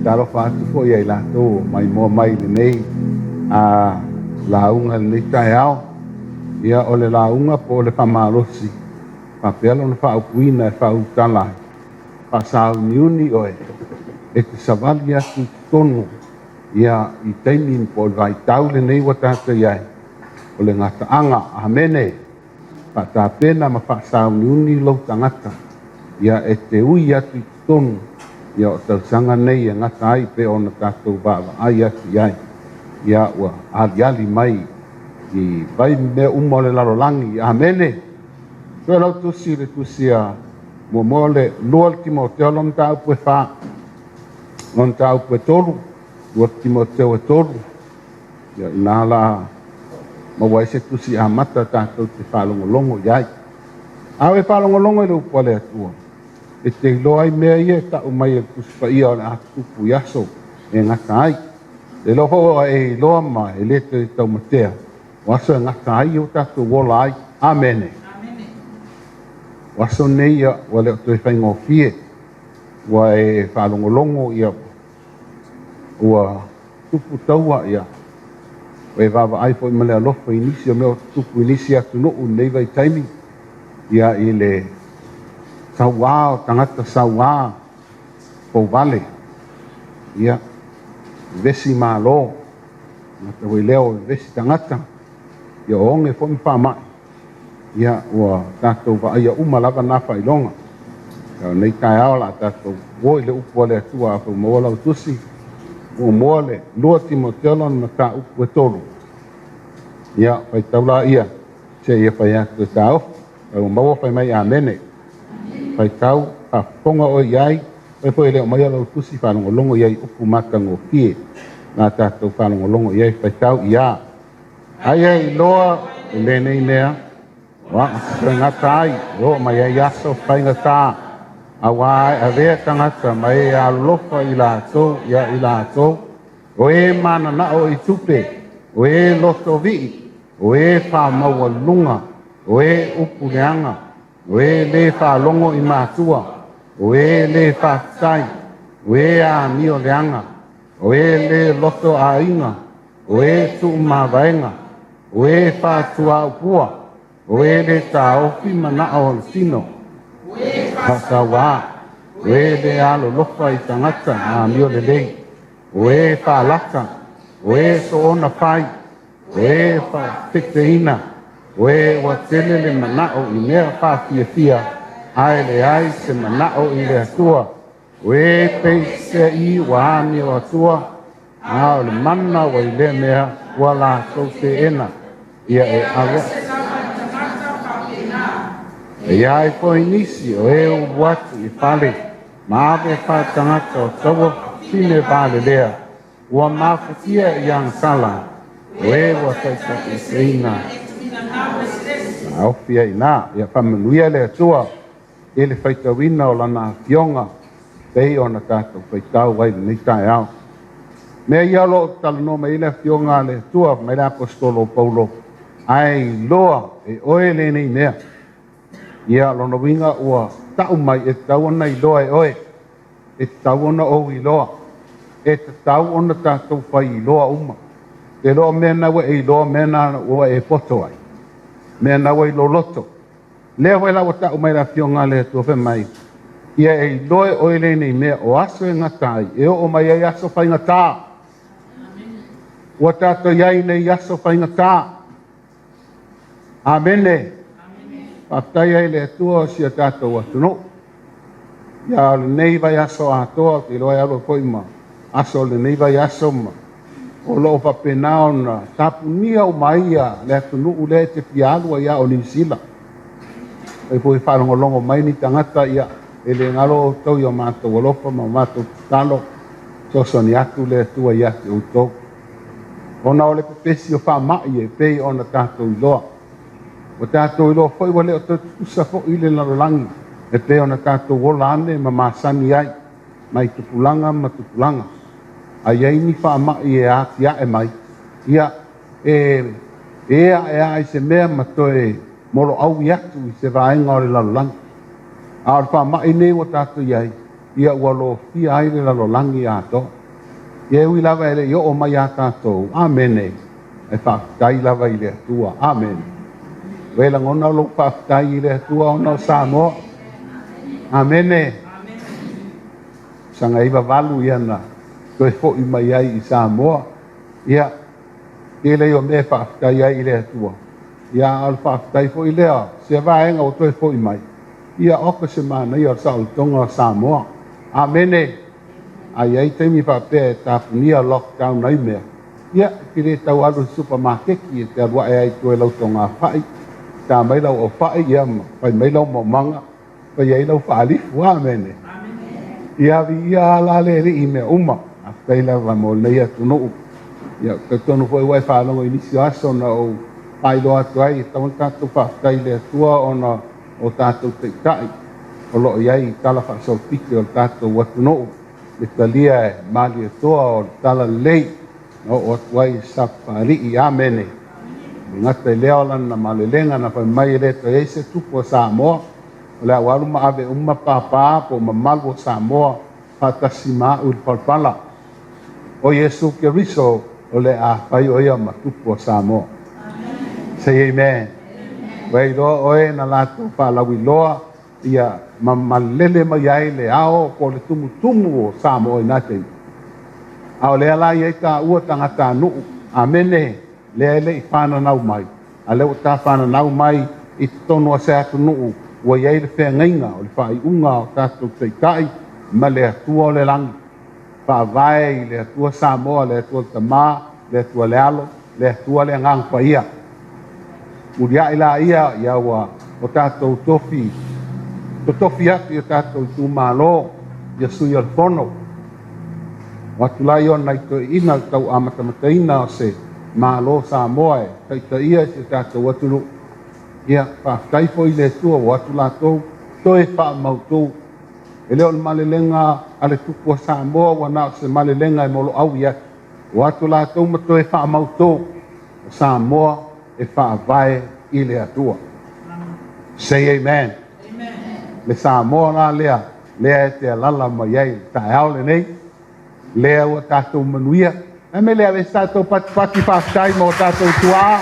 talo whaatu po iai lato mai mua mai le nei a launga le nei tae ao ia o le launga po le whamalosi whapelo na whaupuina e whautala whasau niuni oe e te savali atu tonu ia i teimi po le vai tau le nei watata iai o le ngata anga a mene pata pena ma whasau niuni lau tangata ia e te ui atu i tonu ia o tau sanga nei e ngata ai pe o na tātou bāwa ai atu iai ia ua ali mai i vai me umo le larolangi a mene so lau tusi le tusi a mo le lua le Timoteo lom tau pue wha lom tau pue toru lua Timoteo e toru ia ina la ma wai se tusi a mata tātou te whalongolongo iai awe whalongolongo i le upo le atua e te loa ai mea ia ta umai e kuspa ia o le atupu yaso e ngata ai e loho e loa ma e lete i tau matea waso e ngata ai o tātou wola ai amene waso nei ia wa le o toi whaingo fie wa e whalongolongo ia ua tupu taua ia o e wawa ai po i male alofa inisi o mea tupu inisi atu nuu nei vai taimi ia i le sauā o tangata sauā pou vale ia vesi mālō ngata wai leo vesi tangata ia onge fo mi whamai ia ua tātou wa aia uma lava nā whailonga ia nei tai ao la tātou woi le upu le atua a pau maua lau tusi ua mua le lua Timoteo lona na tā upu e tolu ia whai taula ia se ia whai atu e tāo ua maua whai mai amene whai tau a ponga o iai whai poe leo mai lau tusi whanongolongo iai upu matango fie nā tātou whanongolongo iai whai tau ia ai ai loa le nei mea wa ngata ai lo mai ai aso whai ngata a wai a vea tangata mai a lofa i la tau ia i la tau o e mana na o i tupe o e loto vi o e wha maua lunga o e upu leanga o e le wha longo i mātua o e le wha tai o e a mio leanga o e le loto a inga o e tu ma vaenga o e wha tua upua o e le ta ofi mana o sino hasa wā o e le alo lofa i tangata a mio le lei o e wha laka o e so ona whai o e wha tekteina o e wa tele le manao i mea wha fia fia ai le ai se manao i le atua o e pei se i wa ami o atua a o le mana wa i le mea wala so te ena ia e awa e ai po inisi o e u watu i pale ma ave wha tangata o tawa sine pale lea ua mafutia i ang sala o e wa taita i seina Aufia ina ia whamanuia le atua e le whaitawina o lana fionga pei o na tātou whaitau ai le nei tae au. Mea ia lo talano mai le fionga le atua mai le apostolo Paulo ai loa e oe le nei mea. Ia lono winga ua tau mai e tau ona i loa e oe e tau ona o i loa e te tau ona tātou whai i loa uma. Te loa mena ua e i loa mena ua e poto ai. Mea na wai loloto. Lea wai lawa tau mai la fionga le tu fe mai. Ia e loe oile nei mea o aso e ngatai. E o mai ai aso whai ngata. Ua tato iai nei aso whai ngata. Amene. Patai ai le atua o sia tato watuno. Ia le nei vai aso atoa ki loe alo koima. Aso le nei vai aso ma. O loo papenao na tapunia o maia le atunu le te pialua ia o Nisila. E poi whanongolongo mai ni tangata ia e le ngalo tau ia mātou walofa ma mātou talo sosoni atu le atua ia te utou. Ona o le pepesi o whamai e pei o na tātou iloa. O tātou iloa foi wale o tatu kusafo i le larolangi e pei o na tātou wolane ma masani ai mai tupulanga ma tupulanga. Ai ai ni whamai e ati a e mai. Ia e a se mea mato e moro au i atu i se vaenga o le larolangi. A o whamai nei o tātou iai. ia ua lo fia ai le lalolagi ato ia ui lava e leʻi oo mai iā tatou amene e faafetai lava i le atua amen ue lagona o lou faafetai i le atua ona o Samoa amene saga i vavalu ia na toe foʻi mai ai i Samoa ia e lei o mea faafetai ai i le atua ia o le faafetai foʻi lea se vaega ua toe foʻi mai ia oka se manaia o le saʻolitoga o Samoa amene ai ai taimi faapea e tapunia lockdown ai mea ia ke lē taualu i supamakeki e te aluaʻe ai toe lau togafaʻi tamai lau o faʻi ia pai mai lau maumaga pai ai lau faalifu amene ia viia la leʻiliʻi mea uma afetai lava mo lenei atunuu ia tautonu foʻi ua e falogo i nisi o aso na ou pailo atu ai taua tatou faafetai le atua ona o tatou taʻitaʻi o loo i ai tala faasautiki o le tatou atunuu le talia e mali atoa o le tala lelei na oo atu ai sapaliʻi amene gata i lea o lana malelega na fai mai e lē toi ai se tupu o Samoa o le aualu ma ave uma papā po mamalu o Samoa faatasi maʻu i le palapala o Iesu Keriso o le a fai o ia ma tupu o Samoa say amen wai loa oe na latou faalawiloa ia mamalele mai ai le ao po le tumutumu o Samoa ina tei a o lea la iai taʻua tagata nuu amene lea leʻi fananau mai a le ua tafananau mai i totonu a se atunuu ua iai le feagaiga o le faaiʻuga o tatou taʻitaʻi ma le atua o le lagi faavae i le atua Samoa le atua le tamā le atua le alo le atua le agaga paia uliaʻi la ia ia ua o tatou totofi atu i o tatou tumālō ia sui o le fono o atu lai ona i toeina le tauamatamataina o se mālō Samoa e taʻitaʻia i se tatou atunuu ia faafetai foʻi le atua o atu latou toe faamautou e lē o le malelega a le tupu o Samoa ua na o se malelega e moloʻau i atu o atu latou ma toe faamautou o Samoa e faavae i le atua say amen le Samoa la lea e te alala mai ai taeao lenei lea ua tatou manuia e me lea le tatou patipati faafetai mo tatou tuā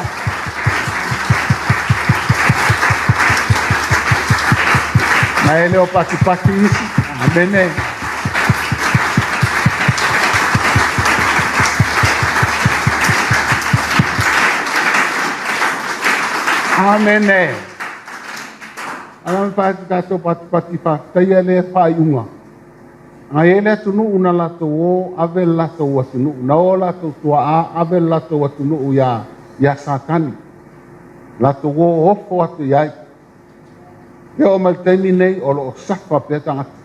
na e leo patipati isi amene amene ana fa tatou patipati faafetai e le faaiʻuga ai e le atunuu na latou o ave le latou atunuu na o latou tuaʻā ave le latou atunuu ia satani latou o ofo atu iai e o mai taimi nei o loo safa pea tagata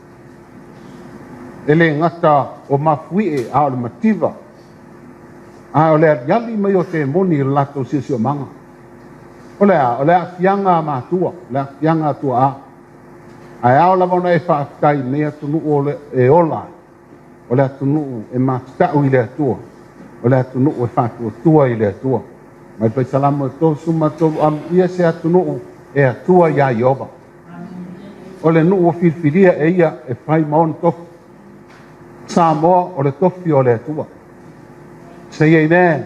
e lē gata o mafuiʻe a o le mativa a o le aliali mai o te moni i le latou siosiomaga o le a'afiaga matua le a'afiaga tuaʻā ae ao lava ona e faafetai nei atunuu o le e ola o le atunuu e matutaʻu i le atua o le atunuu e faatuatua i le atua mai paisalama e tosuma tolu aluʻia se atunuu e atua iā Iova o le nuu o filifilia e ia e fai ma ona tofi Samoa o le tofi o le atua say amen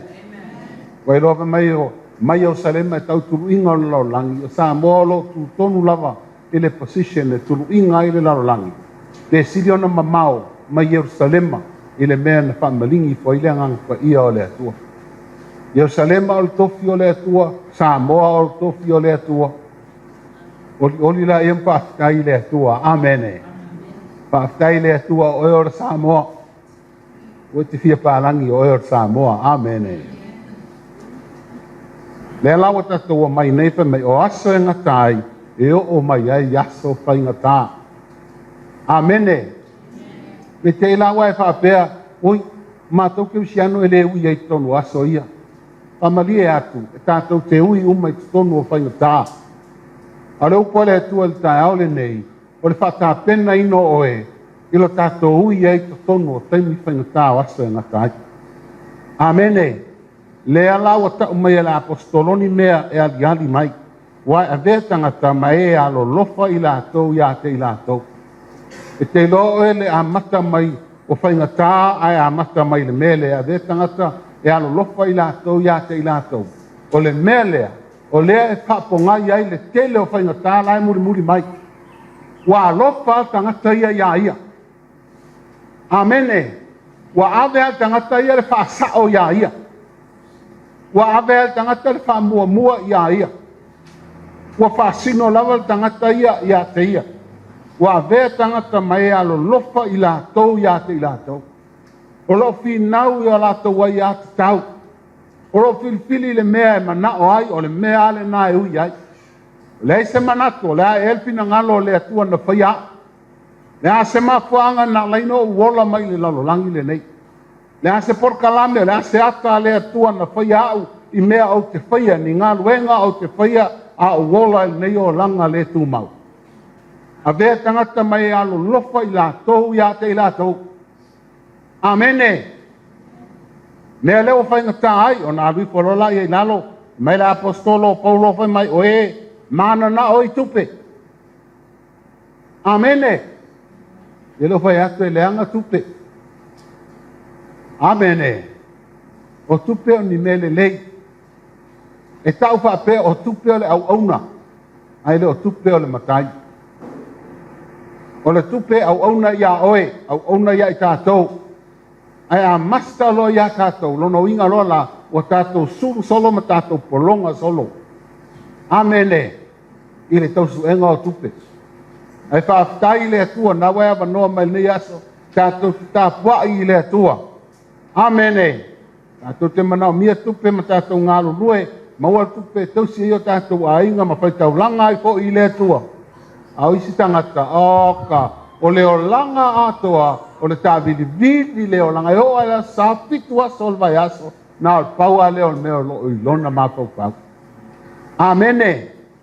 ua lova mai o salema e tautuluʻiga o le lalolagi o Samoa o loo tutonu lava i le position e tuluʻiga ai le lalolagi pe sili ona mamao mai Ierusalema i le mea na faamaligi foi le agaga paia o le atua Ierusalema o le tofi o le atua Samoa o le tofi o le atua oli la ia faafetai i le atua amene faafetai le atua oe o le Samoa ua te fia palagi oe o le Samoa amene le laua tatou mai nei fa mai o aso e gata ai e o'o mai ai aso faigatā amene me te laua e faapea oi matou keusiano e lē ui ai totonu aso ia famalie atu e tatou te ui uma i totonu o faigatā a le upu le atua le taeao lenei o le faatapena ino oe i lo tatou ui ai totonu o taimi faigatā o aso e gata ai amene lea la ua taʻu mai e le apostoloni mea e aliali mai ua e avea tagata ma e alolofa i latou iā te i latou E te lo ele a mata mai o whainga tā ai a mata mai le mele a ve tangata e alo lofa i lātou ia te i lātou. O le mele o lea e whapongai ai le tele o whainga tā lai muri muri mai. Wa lofa tangata ia ia ia. Amene. Wa ave tangata ia le whaasao ia ia. Wa ave tangata le whaamua mua ia ia. Wa whaasino lava tangata ia te ia. Wa ave tangata mai alo lofa i lātou ia te i lātou. O lo finau i o lātou wai a te tau. O lo filfili le mea e manao ai o le mea ale nā e ui ai. Le ai se manato, le ai elpina ngalo le atua na whaia. Le a se mafuanga na laino uola mai le lalolangi le nei. Le a se porkalame, le a se ata le atua na whaia au i mea au te whaia, ni ngā luenga au te whaia a uola le nei o langa le tu mau. A vea tangata mai alo lofa i lātou ia te i lātou. Amene. Mea leo whainga tā ai, o nā rui porola i lalo, mai la apostolo Paulo whai mai o e, mana na o i tupe. Amene. E lo whai atu e leanga tupe. Amene. O tupe o ni mele lei. E tau whape o tupe o le au auna. Ai le o tupe o le matai. O le tupe au auna ia oe, au auna ia i tātou. Ai a masta lo ia tātou, lono inga loa la, o tātou suru solo ma tātou polonga solo. Amene. I le tausu enga o tupe. Ai whaaftai le atua, na wea wanoa mai nei aso, tātou tā puai i le atua. Amene. Tātou te manao mia tupe ma tātou ngālu lue, maua tupe tausi i o tātou a inga ma whaitau langa i fo i le atua. Au isi tangata, oka, o leo langa atoa, o le tāwili vidi leo langa, e o ala sa pitua sol vai aso, na o paua leo meo lo i lona māpau pau. Amene,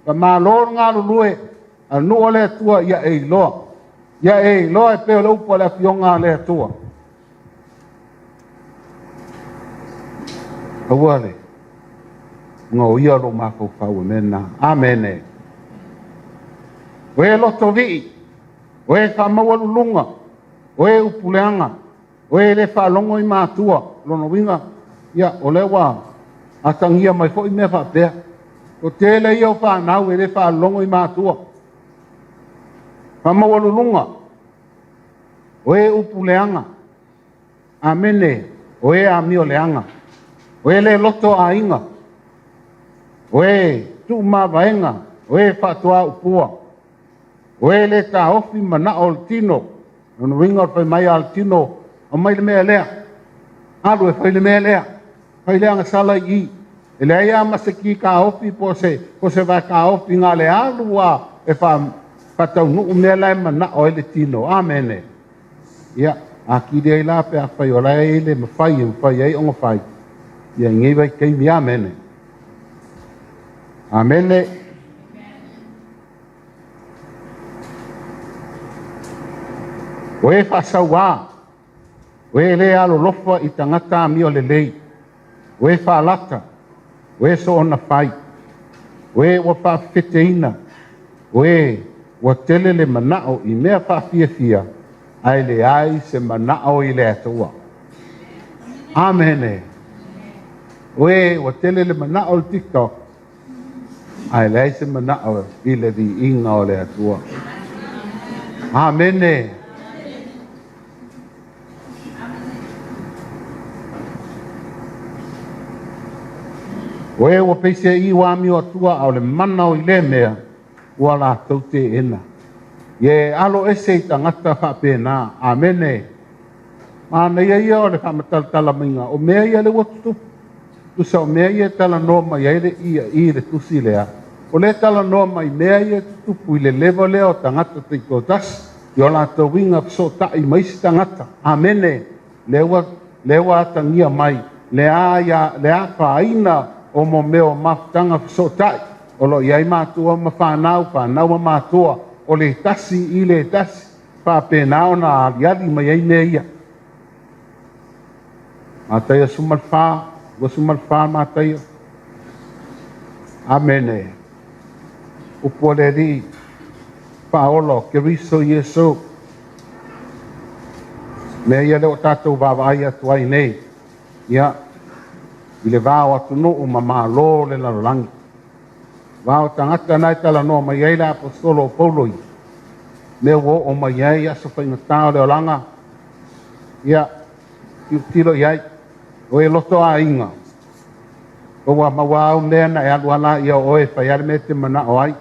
pa mā lor ngā lulue, a nua le atua ia e loa. Ia e loa e peo le upo le apionga le atua. Awale, ngā ia lo māpau pau e mena. Amene. Oe loto vii, oe whamawalu lunga, oe upuleanga, oe le whalongo i mātua, lono winga, ia o lewa, atangia mai fo i mea whapea. O tele ia o whanau e le whalongo i mātua. Whamawalu lunga, oe upuleanga, amene, oe a mio leanga, oe le loto a inga, oe tu ma vaenga, oe whatua upua. Oe le tā ofi mana o tino, no winga o mai al tino, o mai le mea lea. Alu e whai le mea lea, whai lea nga sala i. E lea ia masaki ka ofi po se vai ka ofi ngā le alu wa e whatau nuu mea lea mana o le tino. Amene. Ia, a ki rea i la pe a whai o lea e le mawhai ei onga whai. Ia ngei vai keimi amene. Amene. Oe whasau a, oe le alo lofa i tangata mi o le lei, oe whalata, oe so ona whai, oe wa whawheteina, oe wa tele le manao i mea whawhiawhia, ai le ai se manao i le atua. Amene. Oe wa tele le manao le TikTok, ai le ai se manao i le di inga o le atua. Amene. Oe wa peise i wa mi o atua au le mana o i le mea ua la taute ena. Ye alo ese i tangata whapena. Amene. Mana ia o le whamataltala minga. O mea ia le watutu. Tusa o mea ia tala noa mai aile ia i le tusi lea. O le tala noa mai mea ia tupu i le lewa lea o tangata te kotas. I o la tawinga so tai maisi tangata. Amene. Lewa atangia mai. Lea whaina o mo meo mafutanga fisotai. O lo iai mātua ma whanau ma mātua. O le tasi i le tasi. Whapenao na aliali mai ei mea ia. Mātaia sumal wha mātaia. Amene. Upo le ri. Paolo, ke riso Yesu. Me ia leo tātou wāwai atu ai nei. Ia, i le vāo atu no o ma lo le lalolangi. Vāo tangata nai tala no mai ei la apostolo o Pauloi. Me o mai ei aso whaingatao leo langa. Ia, tilo iai, o e loto a inga. O wa mawau mea na e aluala ia oe whaiare me te mana o ai.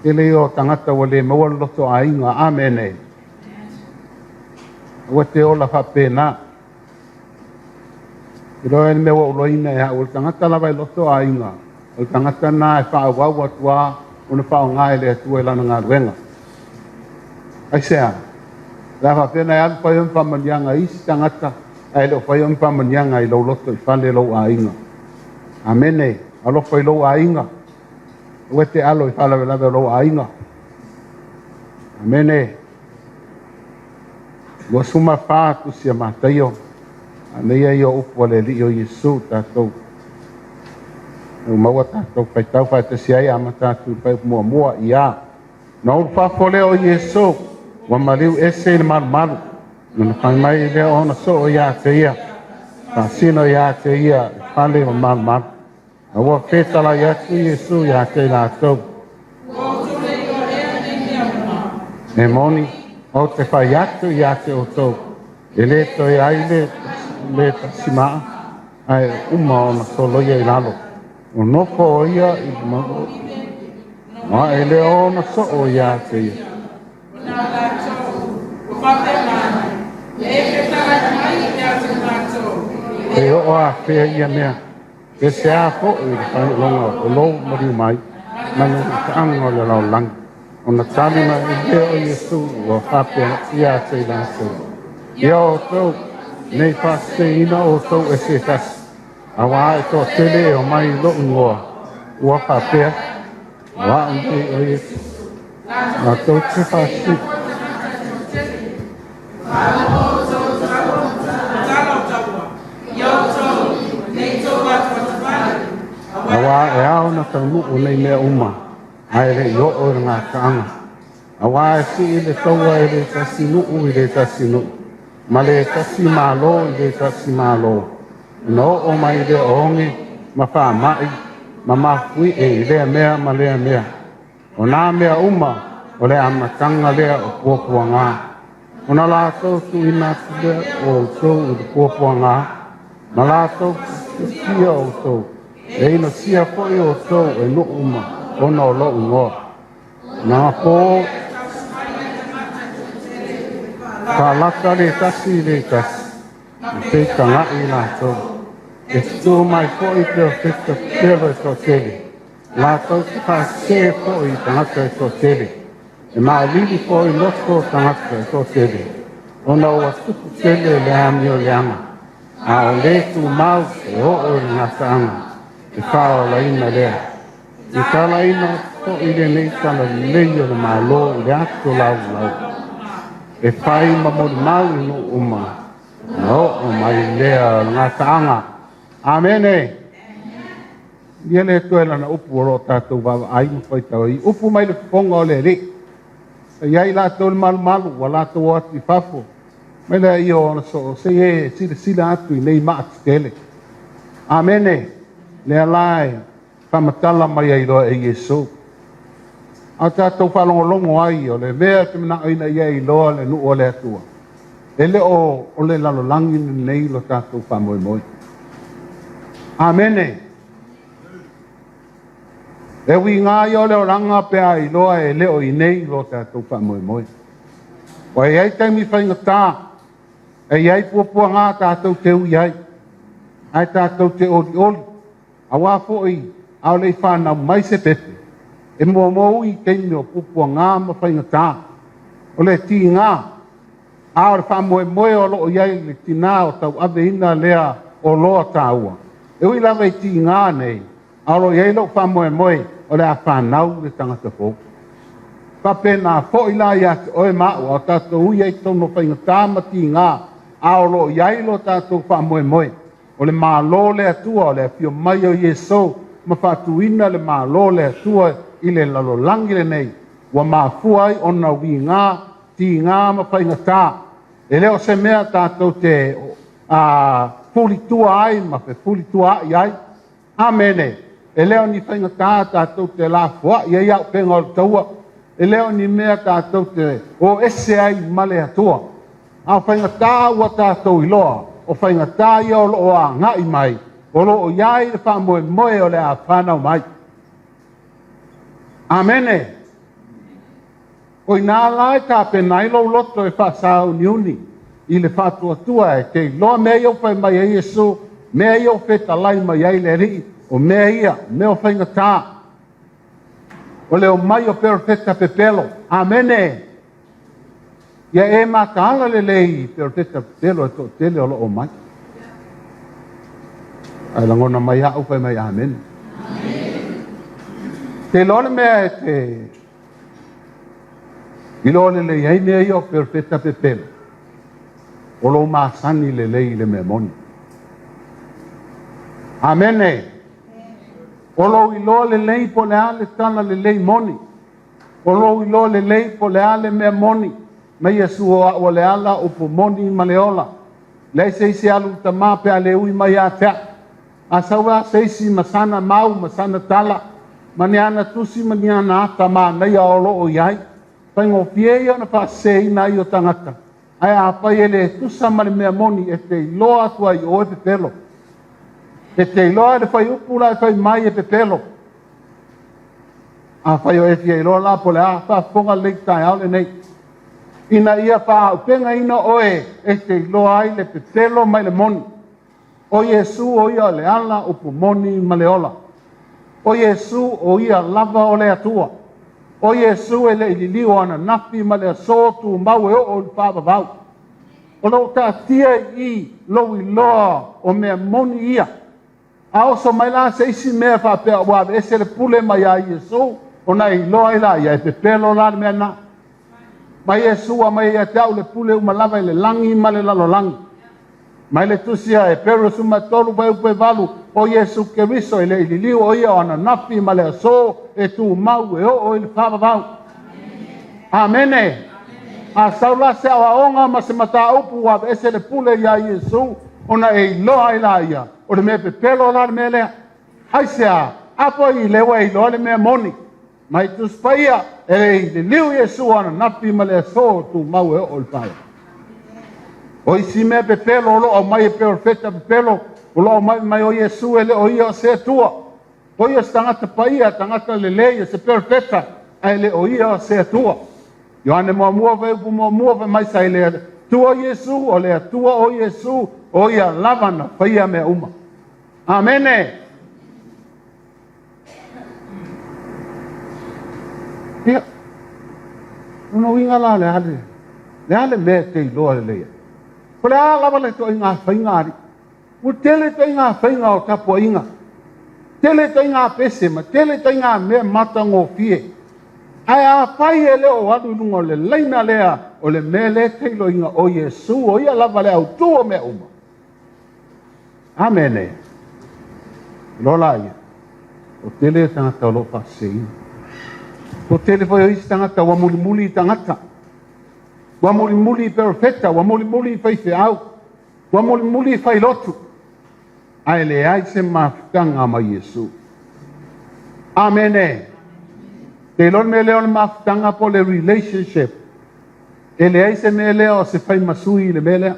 Te leo tangata wa le maua loto a inga, amene. Ua te ola whapena. I roe ni mewa uloina e hau, tangata lawa i loto a inga. O tangata na e wha wau atua, una wha o ngai le atua e lana ngā ruenga. Ai sea, la whapena e alpa ion whamanianga isi tangata, e leo whai ion whamanianga i lau loto i whale lau a inga. Amene, alofa i lau a inga. Ua te alo i whalawe lawe lau a inga. Amene. Ua suma whātu sia mātaio. Aneia i o upu ale li o Yesu tātou. Ua maua tātou whaitau whaita siai ama tātou pai mua i a. Na ulu whafole o Yesu. Ua mariu ese i maru. Nuna whai mai lea ona so o ia te ia. Tāsino ia te ia. Whale o maru. Ua whetala i atu Yesu ia te lātou. E moni. O te whai atu i ate o tau. E le toi aile le tasimaa. Ai uma o na soloia i lalo. O nofo o ia i mago. Ma e le o na so o ia te ia. E o a whea ia mea. E se a fo i whai longa o lou mariu mai. Manu ka anga le lau langi. O na tālina i leo o Yesu o whapea ia te lātou. Ia o tau, nei whaste ina o tau e se tasi. Awa e tō tele o mai lo ngoa. Ua whapea. Wa unde o Yesu. Na tau te whaste. Awa e ao na tau o nei mea uma. Ai le yo o ngā kaanga. Awa e si i le taua i le tasi nuu i le tasi nuu. Ma le tasi mālo i le tasi mālo. No o mai le onge ma wha mai ma mafui e i lea mea ma lea mea. O nā mea uma o le amatanga lea o puapua ngā. O na lātou tu i nā tila o tau i le puapua ngā. Ma lātou tu sia o tau. E ina sia foi o tau e nuu uma. Ona o lo ngoa. Nā pō. Ka laka le tasi le tasi. Te kanga i lātou. E tū mai fo i te o teta tewa e tō tele. Lātou te ka se fo i tangata e tō tele. E maa lili fo i loko tangata e tō tele. Ona o atuku tele le ami o le ama. A o le tu mau e o o le ngata anga. E whao la ina lea. I tala ina ko i le nei tala leio le malo i le atu lau. E whai mamori mau ino uma. No o mai lea ngā taanga. Amene. Ia le tuela na upu o ro tātou wawa ai mu whaitau i. Upu mai le ponga o le re. Iai lātou le malu wa lātou o atu i whafo. Mai le i o na so se e sila atu i nei maa tele. Amene. Le alai. Whamatala mai ai roa e Yesu. A tātou whalongolongo ai o le mea te mana oina i ai loa le nu o le atua. E le o le lalolangi nei lo tātou whamoe moi. Amene. E wi ngā i o le o ranga pe ai loa e le o i nei lo tātou whamoe moi. O e ai taimi whainga tā. E iai puapua ngā tātou te ui ai. Ai tātou te oli oli. A wafo i. Au lei whanau mai se pepe. E mua i teimi o pupua ngā ma whainga tā. O le ti ngā. Au le whamoe moe o loo iai le tina o tau ave ina lea o loa tāua. E ui lawa i ti ngā nei. Au lo iai lo whamoe moe o le a whanau le tangata fōku. Whapena fo i la i ate oe mao o tātou ui ei tono whainga tā ma ti ngā. Au lo iai lo tātou whamoe moe. O le mālo le atua o le pio mai o Yesu. Ma whatuina le mālo le atua i le lalolangi le nei. Wa mafua ai ona wi ngā, ti ngā ma whainga tā. E leo se mea tātou te fuli tua ai, ma pe fuli tua ai ai. Amene. E leo ni whainga tātou te la fua, ia iau penga o taua. E leo ni mea tātou te o ese ai male atua. A whainga tāua tātou iloa, o whainga tā ia o loo a ngai mai, o loo iai le wha moe moe o le a whanau mai. Amene. Oi nā lai tā penai lo loto e wha sāu niuni, i le whatua tua e te loa mea iau whai mai e Iesu, mea iau wheta lai mai ai le rii, o mea ia, mea o whainga tā. O leo mai o perfecta pepelo. Amene. Ia e mataala le lei perfecta pepelo e to tele o lo o mai. Ai langona mai au whai mai amen. Te lole mea e te i lole le iai mea i o perfecta pepelo. O lo maasani le lei le mea moni. Amene. O lo i lo le lei po le ale tana le lei moni. O lo i lo le lei po le ale mea moni. Ma Iesu o le ala o po moni ma le ola. Lei seisi alu ta maa pe ale ui mai a tea. A sawa seisi masana mau, masana tala. Maniana tusi maniana ata maa nei a olo o iai. Paingo fie ia na pa sei na i o tangata. Ai a pai ele tusa ma le mea moni e te iloa tua i o e pepelo. E te iloa e fai upula e fai mai e pepelo. A fai o e fia iloa la po le a fa fonga leiktai au le nei. Ina ia pa upenga ina oe e te iloa ai le pepelo mai le moni. O Iesu o ia le ala o pu moni ma le ola. O Iesu o ia lava o le atua. O Iesu e le ililiu ana nafi ma le asotu mau e o le pāpavau. O lo ta tia i lo i loa o mea moni ia. A oso mai la se isi mea whapea wawe e se le pule mai a Iesu o na i loa i la ia e pepelo la mea na. Mai Iesu a mai a tau le pule umalava i le langi ma le lalo langi. Mai le tusia e pero suma tolu pa upe valu o Iesu Keriso e le ililiu o ia o ana nafi ma le aso e tu mau e o i le whapavau. Amene. A saula se awa onga ma se mata upu wawe e se le pule i a Iesu o na e loa i la ia. O le mea pepelo la le mea lea. Haisea, apo i lewa i loa le mea moni. Mai tu spaia, e le liu Iesu ana napi ma le so tu mau e o le pāia. O isi mea pepelo o loo mai e perfecta pepelo, o loo mai o Iesu e le o ia o se tua. O ia se tangata paia, tangata le leia se perfecta, e le o ia o se tua. Ioane mua ve upu mua ve mai sa i le tua Iesu, o le tua o Iesu, o ia lavana paia mea uma. Amene. Ia. Uno inga la le ale. Le ale me te iloa le leia. Ko le a lava le to inga whainga ari. U tele to inga whainga o tapo inga. Tele to inga pese ma. Tele to inga mea mata ngō fie. Ai a whai e leo adu lungo le leina lea o le me le te ilo inga o Iesu o ia lava le au tua mea uma. Amene. Lola ia. O tele tangata o lo pasei. O tele foi o isi tangata wa muli tangata. Wa muli perfecta, wa muli fai feau. Wa muli fai lotu. Ai le ai se mafutanga ma Iesu. Amene. Te lon me leo le mafutanga po le relationship. E le ai se me leo se fai masui le me leo.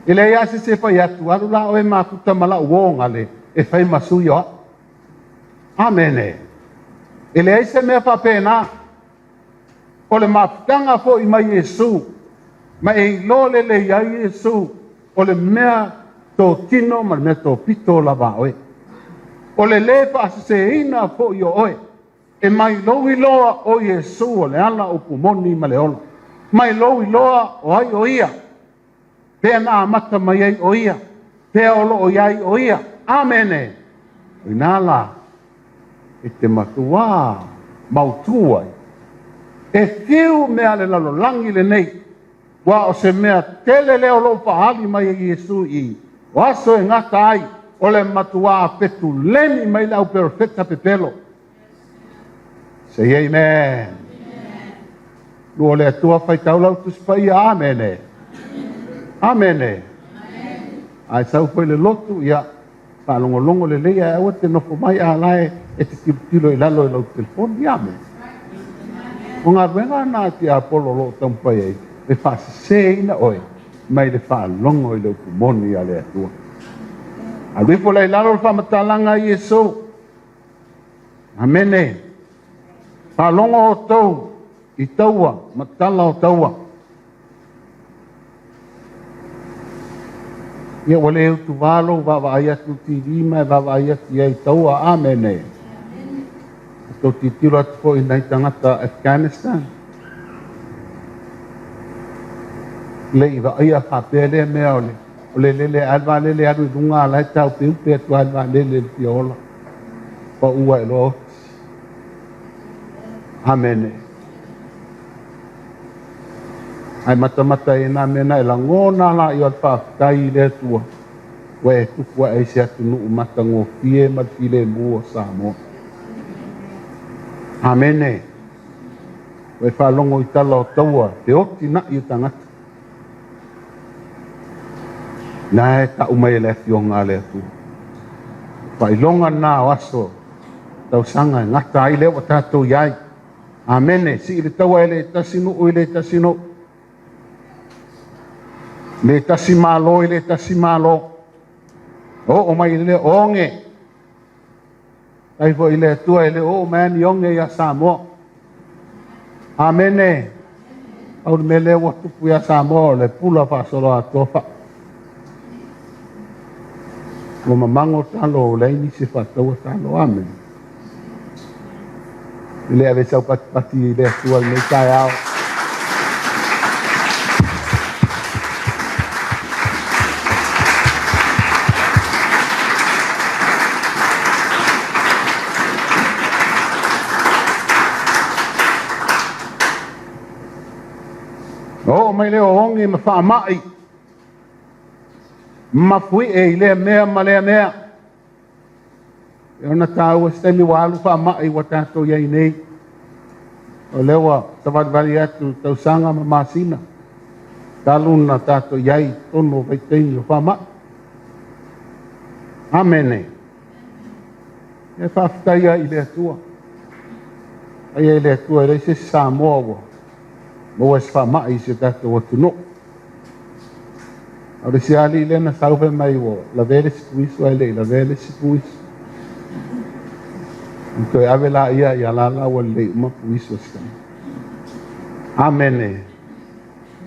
E le ai se fai atu. Aru la o e mafuta mala uonga le. E fai masui o. Amene. E le ai se me fa pena. O le mafutanga fo i mai Iesu. Ma e lo le ai Iesu. O le mea tō tino ma le mea tō pito lava oe. O le fa se ina fo i o oe. E mai lo i loa o Iesu o le ala o pumoni ma le ola. Mai lo i loa o ai o ia. Pea na amata mai ai o ia. Pea o lo o iai o ia. Amene. O inala. E te matua mautua. E fiu mea le lalo langi le nei. Wa o se mea tele leo lo pahali mai e Iesu i. O aso e ngata ai. O le matua petu leni mai lau perfecta pepelo. Say amen. Luo le atua fai tau lau tu spai amene. Amene. Ai sau koe le lotu ia whalongolongo le leia e awa te nofo mai a lae e te tilo i lalo i lau telefoni ia me. O ngā ruenga nā te apolo lo tampai ei le whaasise ina oi mai le whaalongo i lau kumoni a le atua. A rifo lai lalo le whamatalanga i Yesu. Amene. Whaalongo o tau i taua, matala o taua. Ia wale utu walo, wawa ayatu ti rima, wawa ayatu iai taua, amene. Tau ti tiro atu ko i nai tangata Afghanistan. Le iwa ia whapele mea ole. Ole lele alwa lele aru i runga alai tau pe upe atu alwa lele ti ola. Pa ua ilo oti. Amene. Ai mata e nā mena e la ngōna la i at whaakai le tua. Wē tukua e se atu nuu mata ngō fie mati le mua Samoa. Amene. Wē whalongo i tala o taua, te oti na i tangata. Nā e ta umai le ati o ngā le atu. Whailonga nā waso, tau sanga e ngata ai leo o tātou iai. Amene, si i le taua e le tasino o i le tasino. Le tasi malo i le tasi malo. O mai le onge. Ai fo i le tua i le o mani onge ia Samoa. Amene. Au me le watupu ia Samoa le pula whasolo a tofa. O mamango talo le ini se whataua talo. Amen. I le ave sau pati i le tua i le tai au. O mai leo hongi ma wha mai. Ma fui e i lea mea ma lea mea. E ona tāua stemi walu wha mai wa tātou iei nei. O lewa tawadwari atu tausanga ma masina. Taluna tātou iei tono vaiteini o wha mai. Amene. E whaftaia i lea tua. Ai e lea tua e reise Samoa wa. Mo es fa mai se tato o tuno. Ora se ali le na salve mai o la vele si puiso ele la vele si puiso. Então ave lá ia lá o le uma puiso sta. Amene.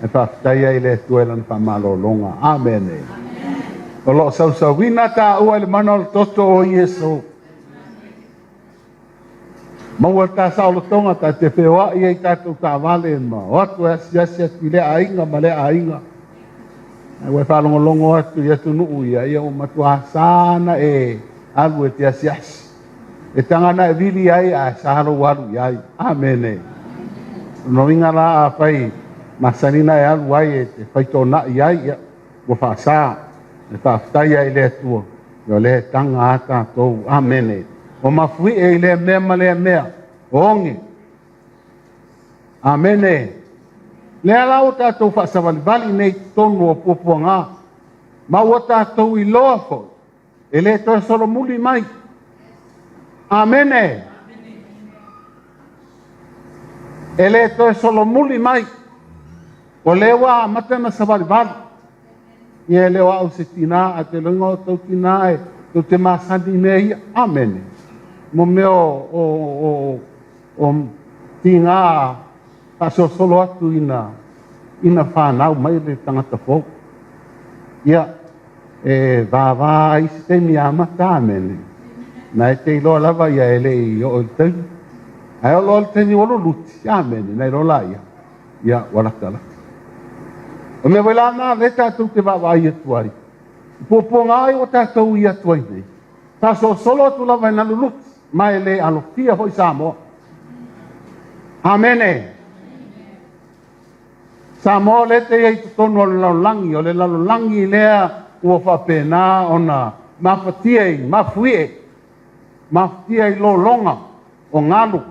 E fa taia ile tu ela fa malo longa. Amene. O lo sa wina ta o ele manol toto o Yesu. Mau ta saulo tonga ta te whewa i ei tātou tā wale ma. O atu e asiasi atu le ainga ma le ainga. Ai wai whalongolongo atu i atu nuu ia. Ia o matua sana e alu e te asiasi. E tangana e vili ai a saharo walu iai. Amene. No inga la a whai masanina e alu ai e te whaitona iai ia. Wa whaasa. E whaftai ai le atua. Ia le tanga ata tou. Amene. O mafui e le mea ma le mea. Onge. Amene. Le ala o tātou whaasawalivali nei tonu o pupuanga. Ma o tātou i loa ko. E le toi solo muli mai. Amene. E le toi solo muli mai. O le wa matana sawalivali. Ia le wa au se tina a te lunga o tau tina e. Tu te masandi nei. Amene. Mo meo o tinga paso solo atu ina whanau mai le tangata fō. Ia, e vāvā i se te mi amata amene. Nai te iloa lava ia ele i o il tau. Ai o loa te ni olo luti, amene, nai rola ia. Ia, waratala. O me wela nā le tātou te vāvā i atuari. Pōpō ngāi o tātou i atuai nei. Paso solo atu lava ina luluti. Mai le alofia hoi Samoa. Amene. Samoa le te ei tono le laulangi, o le laulangi lea ua whapena ona mawhatiei, mawhiei lo longa o ngalu.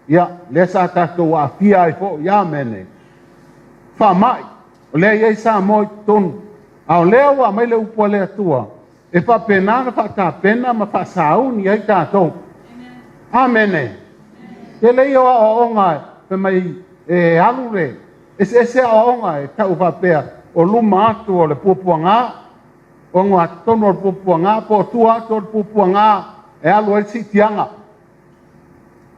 Ia, le sa tātou a fia ai fo, ia mene. Whamai, o le ei Samoa i tonu, Ao lea ua mai le upo le atua. E pa pena na whata pena ma wha sauni ai tātou. Amene. Te lei o onga pe mai e alure. Ese a onga e tau whapea o luma atu o le pupuanga. O ngā tono o le pupuanga, po tua atu o le pupuanga e alu e si tianga.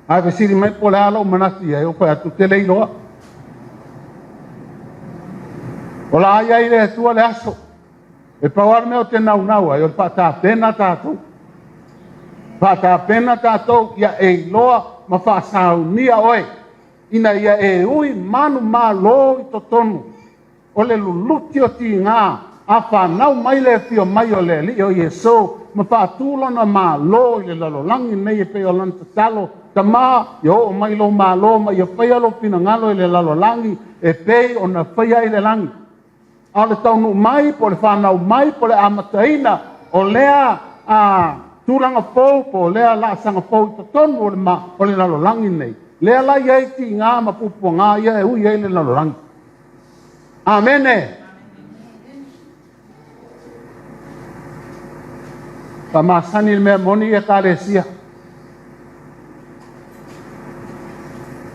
Ai pe siri mai po le alo manati e o whai atu te lei loa. O la ai ai le atua le aso. E pauar meo te nau ai o le whata pena tātou. Whata pena tātou ia e loa ma whaasau nia oe. Ina ia e ui manu mā lo i to tonu. O le luluti o ti ngā. A whanau mai le pio mai o le li o Yesu. Ma whaatulana mā lo i le lalolangi nei e pe o lanta talo. Ta mā i o mai lo mā lo ma i o whaialo pina ngalo i le lalolangi. E pe o na whaia i le langi. A le taunu mai, po le whanau mai, po le amataina, o lea a tūranga pou, po lea la sanga pou i tatonu o le lalolangi nei. Lea la iei ti ngā ma pupua ngā ia e ui ei le lalolangi. Amene. Pa masani le mea moni e kāresia.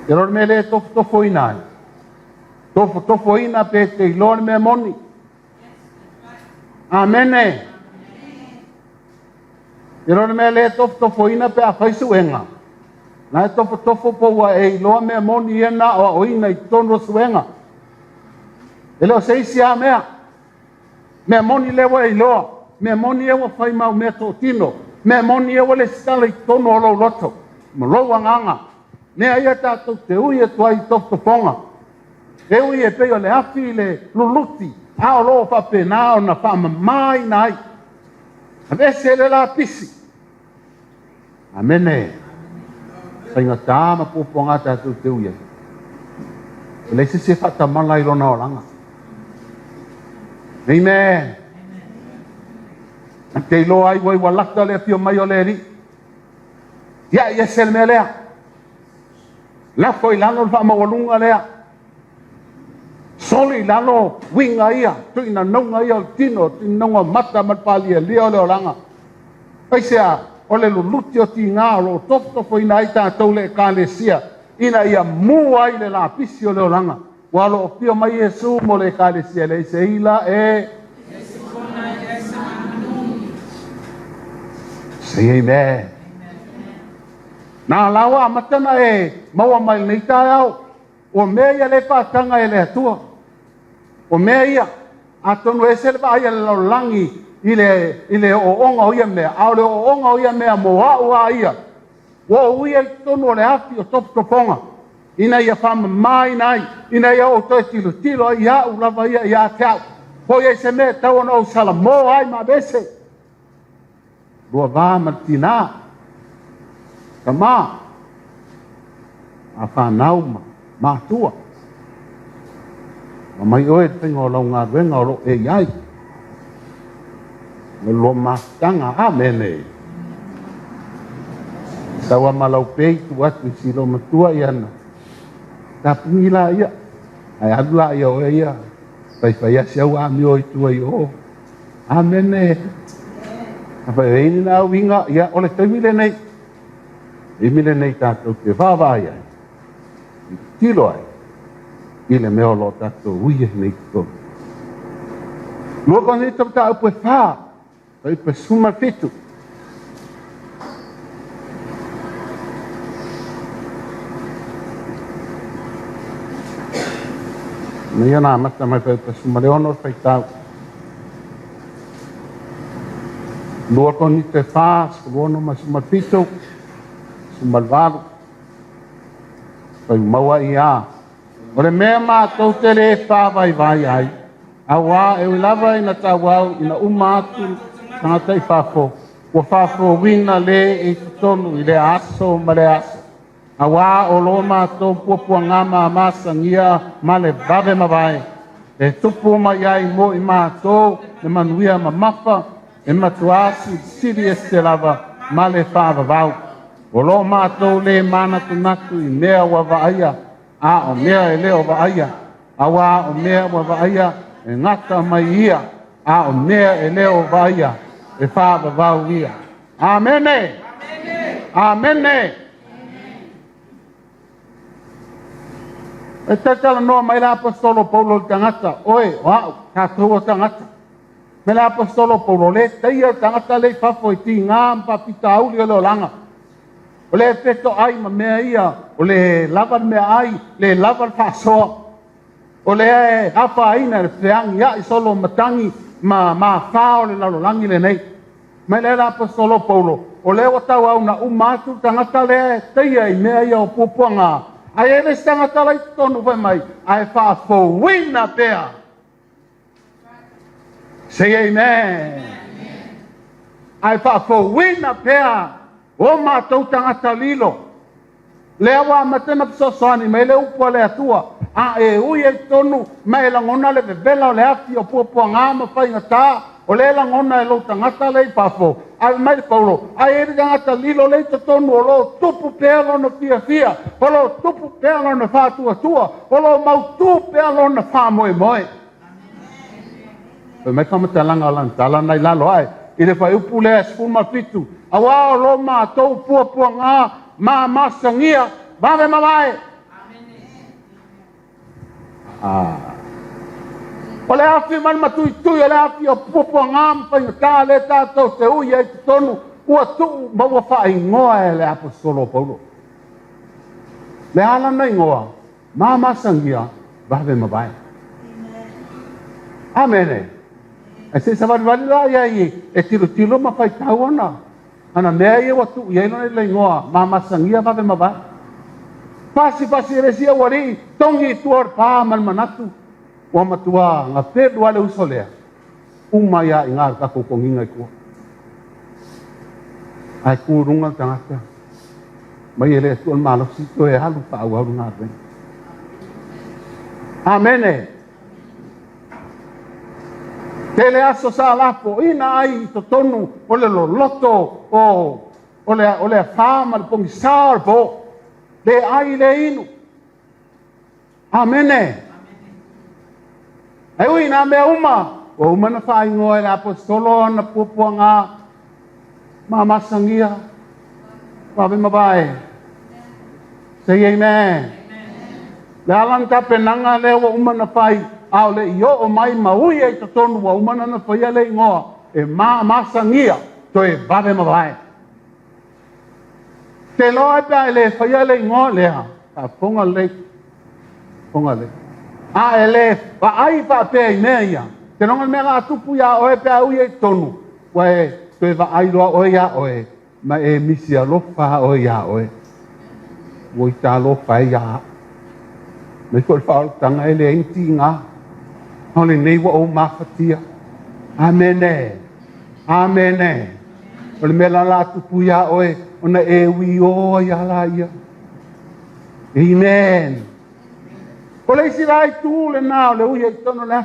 E rore me le tofo inai. Tofo ina pe te ilone me moni. Amene. E rone me le tofo ina pe a whaisu enga. Na e tofo po wa e iloa me moni ena o ina i tono suenga. E leo seisi a mea. Me moni lewa e iloa. Me moni ewa whai mau mea tō tino. Me moni ewa le stala i tono o lo loto. Ma loa nganga. Nea ia tātou te ui e tuai tofo ponga. E ui e peo le afi le luluti. A o loo whapena o na whamamai nai. A vese le la pisi. Amene. Sainga tāma pōponga tātou te ui e. E leise se whatamala i lona o langa. Amen. Te ilo ai wai walata le pio mai o le ri. Ia se le mea lea. Lafo i lano le whamawalunga lea. Soli lalo winga ia, tuina nonga ia o tino, tinonga mata matpali e leo leo langa. Paisea, o le luluti o ti ngā, o tofo ina ai tātou le kālesia, ina ia mua i le la pisi o leo langa. Walo o pio mai Yesu mo le kālesia, le se ila e... Say amen. Nā lawa matana e, maua mai nei tāi au, o mea ia le pātanga e le atua. O mea ia, a tonu e selva aia le laulangi i le o onga o ia mea, au le o onga o ia mea mo au a ia. Wa uia i tonu o le afi o toponga. Ina ia whama mai nai, ina ia o toi tilo ai au lava ia i a te au. Hoi e se mea tau ana o salamo ai ma bese. Rua vā martina. Kama. A whanau ma tua. Ma mai oe te ngō lau ngā ruenga o lo e iai. Me lo mātanga amene. Tawa malau pei tu atu si lo matua i ana. Ta pungi la ia. Ai adu la ia oe ia. Pai whai asi au ami oi tua i o. Amene. A whai reini nā winga ia ole taimile nei. Emile nei tātou te whāwai ai. Tilo ai. Ile meo lo tātou uie nei tō. Lua kone i tau tā upo e whā. Pai pa suma fitu. Na ia nā mata mai pai pa suma leono pai tau. Lua kone i te whā. Luono ma suma fitu. Suma lwaru. Pai maua i a. Ore mea mātou te re whāwai vai ai. A wā e ulava i na tāwau i na umātu tātai whāwho. Ua whāwho wina le e tonu i le aso ma le aso. A wā o lo mātou puapua ngā mā māsangia ma le vave ma vai. E tupu ma iai mo i mātou e manuia ma mawha e matuasi siri e se lava ma le whāwavau. O lo mātou le mana tunatu i mea wa vaia. A o mea e leo wa aia. A wā o mea wa aia e ngata mai ia. a o mea e leo vaia e wha vau ia. Amene. Amene. E tatala noa mai la apostolo Paulo tangata, oe, wau, tātua tangata. Me la apostolo Paulo le teia tangata le whafo i ti ngā mpapita auli o leo langa. O le peto ai ma mea ia, o le lavan mea ai, le lavan whasoa. O le hawha aina le peangi ia i solo matangi ma whao le lalolangi le nei. Me le la apostolo Paulo, o le watau au na umatu tangata le teia i mea ia o pupuanga. Ai e le tangata lai tonu vai mai, ai whaafo wina pea. Say amen. Ai whaafo wina pea. O mātou tangata lilo. Le awa matena pisosoani, mai le upua le atua. A e ui e tonu, mai langona le bebela o le afi o puapua ngāma whai ngata. O le langona e lo tangata le pafo. Ai mai le paulo, ai e tangata lilo le tonu o lo tupu pea lo na fia fia. O lo tupu pea lo na whātua tua. O lo mautu pea lo na whāmoe moe. Mai whamatalanga o lantala nai lalo ai. I le whai upu le asfuma fitu. Awa o lo mātou puapua ngā mā masangia. Vave mawai. O le afi man matui tui o le afi o puapua ngā mwhainga tā le tātou te ui e te tonu. Ua tuu maua whai ngoa e le apostolo Paulo. Le ala nei ngoa. Mā masangia. Vave mawai. Amene. E se sa wali la ia i e tilo ma whai tau ana. Ana mea ia watu ia ino le ngoa ma masangia vave mawai. Pasi resia wari tongi tuar pa man manatu. Wa matua nga pedu ale usolea. Uma ia ingar ka kokonginga ko. Ai kurunga tangata. Mai ele tuan malo si to e halu pa au ngar ben. Amene. Tele aso sa lapo ina ai to tonu o le loto o le fama le pongi sarbo le ai le inu. Amene. Ai ui na mea o uma na whai ngoe le apostolo na pupua ngā mamasangia wawe mabae. Say amen. Le alang ta penanga le o uma na whai au le io o mai maui e to tonu wa umana na whaia le ingoa e masangia to e wawe mawae. Te loa pia e le whaia le ingoa lea a ponga le. A e le wa ai pa pia i mea ia. Te ronga mea ngā tupu ia oe pia ui e tonu. Wa e to e wa ai loa oe ia oe. Ma e misi a lofa oe ia oe. Wo i tā lofa e ia. Me kore whaal tanga e le inti ngā. Hole nei wa o mafatia. Amene. Amene. Ole mela la tupu ia oe. Ona e ui o ia la ia. Amen. Ole isi rai tu le nao le ui e tono le.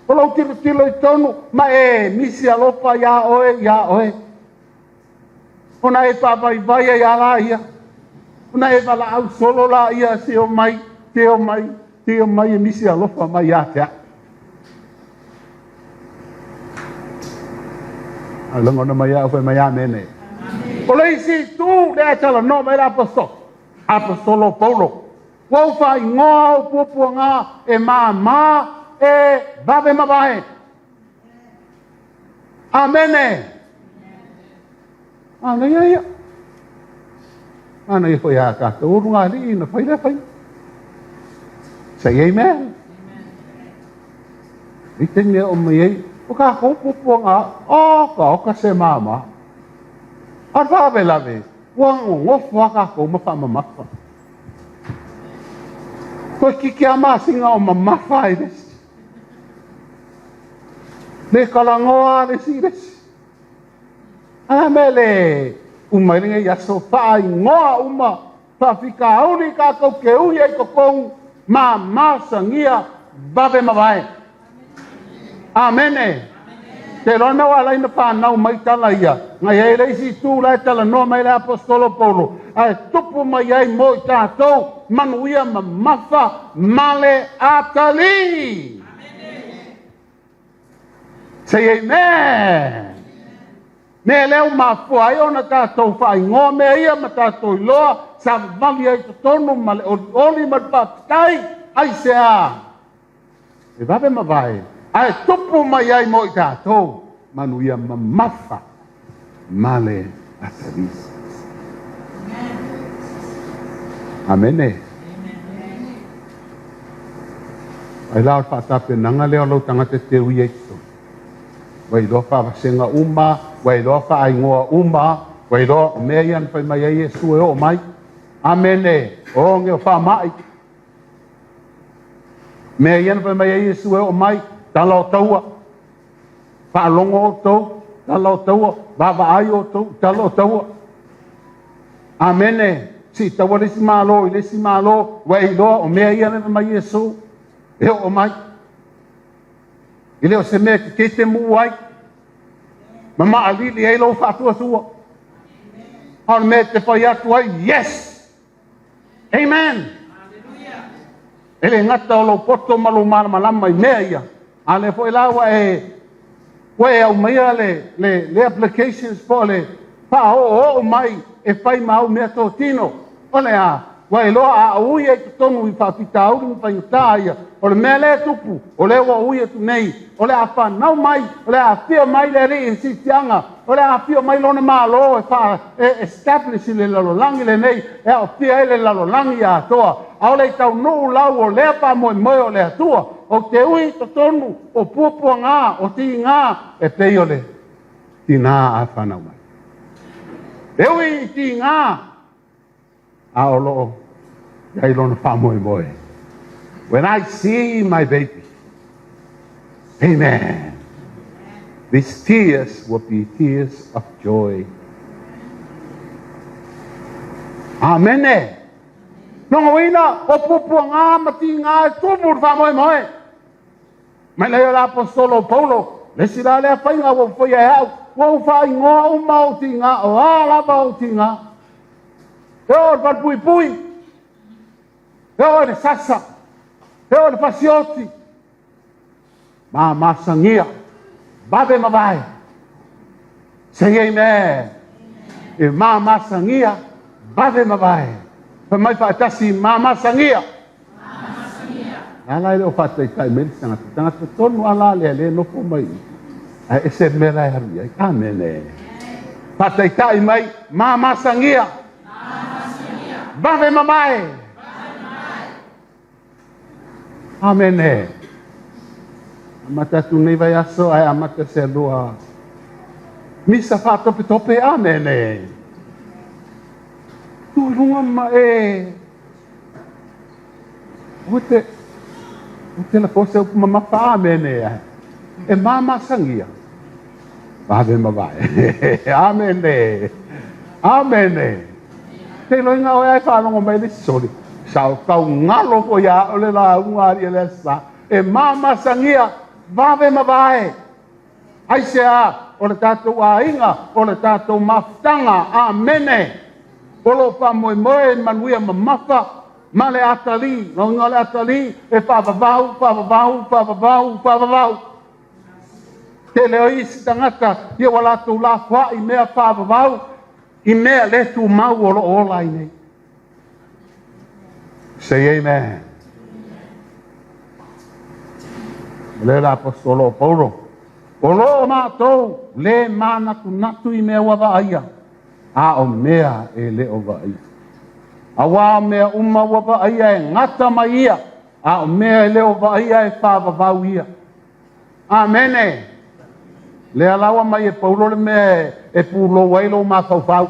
Ole u tilo i tonu. Ma e misi alofa ia oe. Ona e papa i vai ia la ia. Ona e vala au solo la ia se o mai. Te o mai e misi alofa mai ia te a. Alongo na mai au mai amene. O le isi tu le atala no mai apostolo Paulo. Wau fai ngoa o pupua ngā e mā e babe mabahe. Amene. Ana ia. Ana ia foi a kata urunga li na fai le fai. Say amen. Itenge o mai o ka pupua ngā o ka se mama. Ar babe lave. Wang ngofa ka ko mawha. Ko kiki a masinga o mamafa i resi. Me kalangoa resi. Amele. Umairinga i aso whai ngoa uma. Whawhika auri ka kau ke ui e kokong. Ma masangia babe mawai. Amene. Te rona wala ina whanau mai tala ia. Ngai e reisi tū lai tala no mai le apostolo Paulo. Ai tupu mai ai mo i tātou. Manuia ma mafa male atali. Say amen. Me leo mafua i ona tātou whaingoa me ia ma tātou loa sa vali ai to tonu ma le oli ma papitai ai se a. E vawe ma vai. Ai tupu mai ai mo i tātou manu ia mamafa male atarisi. Amene. Ai lao whaatape nanga leo lau tangata te ui eito. Wai loa whaasenga uma, wai loa whaingoa uma, wai loa mea ian whai mai ai Yesu e o mai. Amene. O ngeo whaamai. Mea ian whai mai ai Yesu e o mai. Tala o taua. Whaalongo o tau. Tala o taua. Wawa ai o tau. Tala o taua. Amene. Si taua lesi malo, lesi malo. Wai loa o mea ian whai mai Yesu. E o mai. I leo se mea ki te mu ai. Ma maa lili ei lau whaatua tua. Hau mea te whai atu ai. Yes! Amen! Ele ngata o lau poto malu malama i mea ia. A le fo ilawa koe au maia le applications po le pa o mai e whai mau mea tō tino. Ole a. Wai loa a ui e tonu i whapita auri mi whaiuta ia. O le mea le tupu, o le wa ui e tu nei, o le a whanau mai, o le a whia mai le ri in sitianga, o le a whia mai lone maa lo e wha establish le lalolangi le nei, e a whia e le lalolangi a toa. A o le tau nuu lau o lea pa moe moe o le atua, o te ui to tonu, o puapua ngā, o ti ngā, e pei o le, ti ngā a whanau mai. E ui ti ngā, a o loo, Yai lona whamoe moe. When I see my baby, amen, these tears will be tears of joy. Amen. Nongo ina, o pupua ngā mati ngā tumu whamoe moe. Mai leo la apostolo Paulo, le sira lea whainga wo whai e au, wo whai ngoa o mau ti ngā, o alaba o ti ngā. Eo o pui pui. Eo le sasa, eo le pasioti, masangia, babe mawai, say amen, e masangia, babe mawai, pa mai whaatasi masangia, ala ele o whaatai tai meri tangata tonu ala le no po mai, e se mera e haria, amene, whaatai tai mai, masangia, babe mawai, Amene. Amata tu nei vai aso ai amata se lua. Misa fa tope amene. Tu lunga ma e. Ute la cosa mama fa amene. E mama sangia. Vabe ma vai. Amene. Amene. Te lo inga o ai fa no mai soli. Sao kau ngalo po ya ole la ungari le sa e mama sangia vave mavae ai sea ole tato ainga ole tato maftanga amene polo pa moe moe manuia mamafa male atali no ngale atali e pa vavau te leo isi tangata ia wala tu la kwa i mea pa vavau i mea le tu mau olo ola i nei. Say amen. Le la apostolo Paulo. Olo ma to le mana tu natu i mea wa aia. A o mea e le o wa aia. A wa mea uma wa aia e ngata mai ia. A o mea e le o wa aia e fa vau ia. Amene. Le alawa mai e Paulo le mea e pulo wailo ma fau.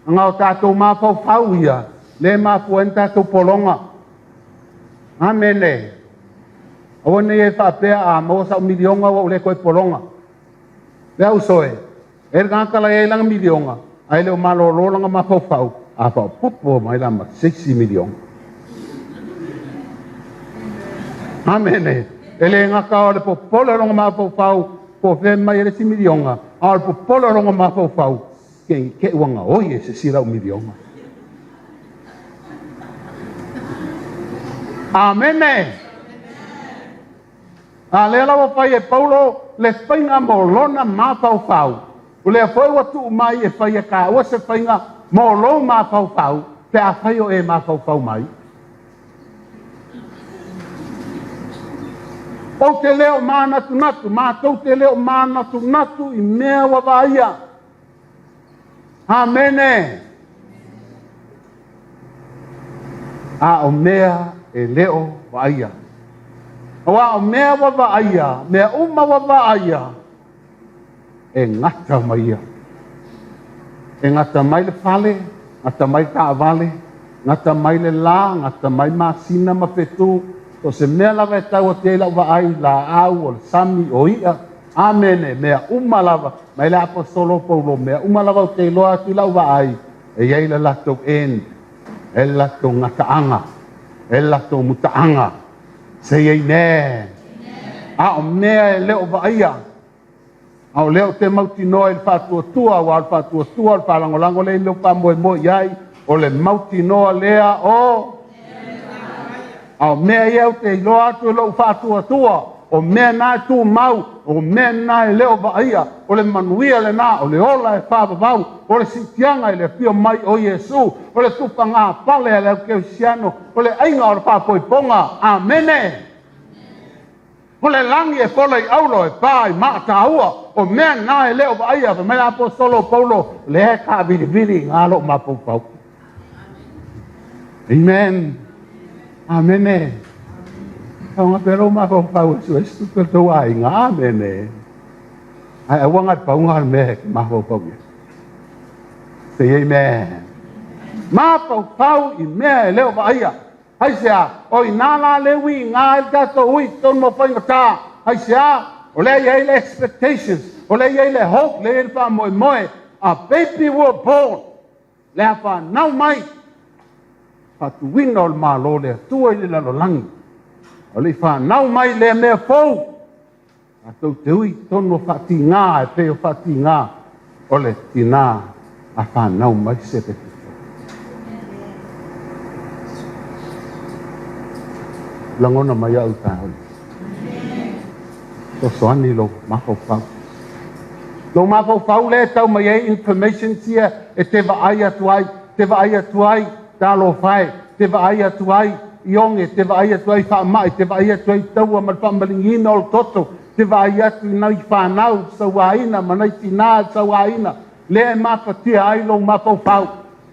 Nga o tātou ma fau ia. Le ma fuenta tu polonga. Amene. Awane e whapea a mausa o milionga wa ule koe polonga. Le au soe. E ngakala e langa milionga. Ai leo malo langa ma fau. A whao popo mai lama 60 milionga. Amene. E le ngaka o le popolo ronga ma fau. Po fe mai e le 6 milionga. A le popolo ronga ma fau. Ke wanga oie se sira o milionga. Amene. A le ala wa pai e Paulo le whainga mo lona mawhau. O le foi watu mai e whaia ka ua se whainga mo lo mawhau. Pe a whaio e mawhau mai. O te leo mānatu natu, mātou te leo mānatu natu I mea wa vaia. Amene. A o mea e leo vaia. O mea wa vaia, mea uma wa vaia. E ngata maia. E ngata mai le fale, ngata mai ka avale, ngata mai le la, ngata mai masina mawhetu, o se mea lava e tau o te lau vaai la au o sami o ia. Amene, mea uma lava, mai le apostolo Paulo, mea uma lava o te loa ti lau vaai, e iei le latou end, e latou ngataanga, e latou mutaanga, se iei ne. A o mea e leo vaia, a o leo te mauti noa i whātuatua, wa al whātuatua, al whalangolango le leo pamoe mo iai, o le mauti noa lea o ao mea iau te iloa atu e lau whātuatua, o mea nā tū mau, o mea nā e leo vaia, o le manuia le nā, o le ola e whāpapau, o le sitianga e le pio mai o Iesu, o le tupanga pale e leo keu siano, o le ainga o le whāpoiponga, amene. O le langi e kola I aulo e pā I maata ua, o mea nā e leo vaia, pa mea apostolo Paulo, le he kā viri ngā lo mapupau. Amen. Amene. Kau ngā pero mapupau, so e stupe tau ai ngā amene. Ai awangat pau ngā mea ki mapupau. Say amen. Mapupau I mea e leo vaia. Hai sea, o I nāna lewi ngā e tato ui, ton mo whainga tā. Hai sea, o le iei le expectations, o le iei le hope, le iei le wha moe moe. A baby were born. Le a wha nau mai. Whatu wina o le mālo le atua I le lalolangi. O le wha nau mai le mea fau. A tau te ui, ton mo whati ngā, e peo whati ngā. O le tina, a wha nau mai se te te. Langona mai au tāhoi. So soani lo mafau pau. Lo mafau pau le tau mai e information tia e te vaai atuai, te vaai atuai, tālo whae, te vaai atuai, ionge, te vaai atuai whaamai, te vaai atuai taua mal whamalingina o toto, te vaai atu nai whanau, sauaina, manai tina, sauaina, le e mapatia ai lo mafau pau,